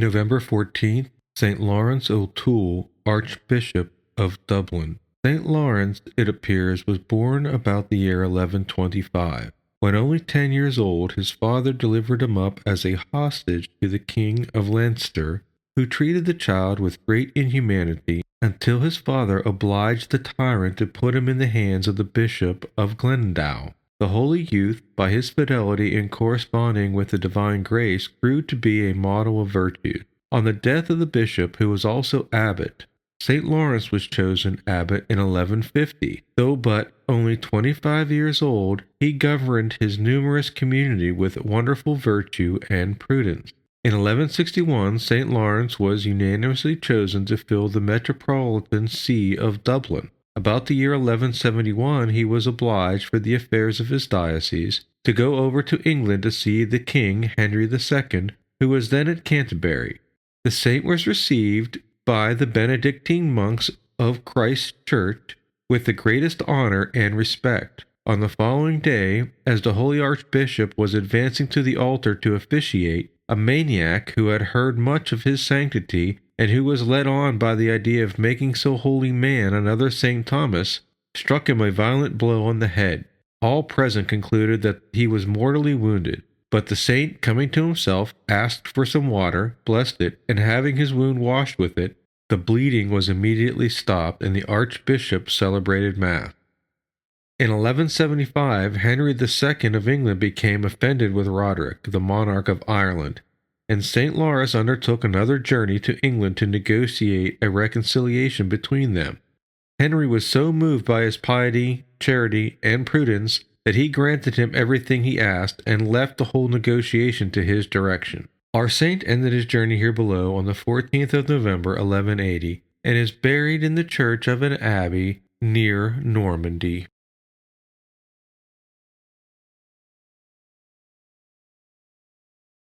November 14th, St. Laurence O'Toole, Archbishop of Dublin. St. Laurence, it appears, was born about the year 1125. When only 10 years old, his father delivered him up as a hostage to the King of Leinster, who treated the child with great inhumanity until his father obliged the tyrant to put him in the hands of the Bishop of Glendow. The holy youth, by his fidelity in corresponding with the divine grace, grew to be a model of virtue. On the death of the bishop, who was also abbot, St. Laurence was chosen abbot in 1150. Though but only 25 years old, he governed his numerous community with wonderful virtue and prudence. In 1161, St. Laurence was unanimously chosen to fill the metropolitan see of Dublin. About the year 1171, he was obliged, for the affairs of his diocese, to go over to England to see the King Henry II, who was then at Canterbury. The saint was received by the Benedictine monks of Christ Church with the greatest honor and respect. On the following day, as the holy Archbishop was advancing to the altar to officiate, a maniac who had heard much of his sanctity, and who was led on by the idea of making so holy man another St. Thomas, struck him a violent blow on the head. All present concluded that he was mortally wounded, but the saint, coming to himself, asked for some water, blessed it, and having his wound washed with it, the bleeding was immediately stopped, and the Archbishop celebrated Mass. In 1175, Henry II of England became offended with Roderick, the monarch of Ireland, and St. Laurence undertook another journey to England to negotiate a reconciliation between them. Henry was so moved by his piety, charity, and prudence that he granted him everything he asked and left the whole negotiation to his direction. Our saint ended his journey here below on the 14th of November 1180 and is buried in the church of an abbey near Normandy.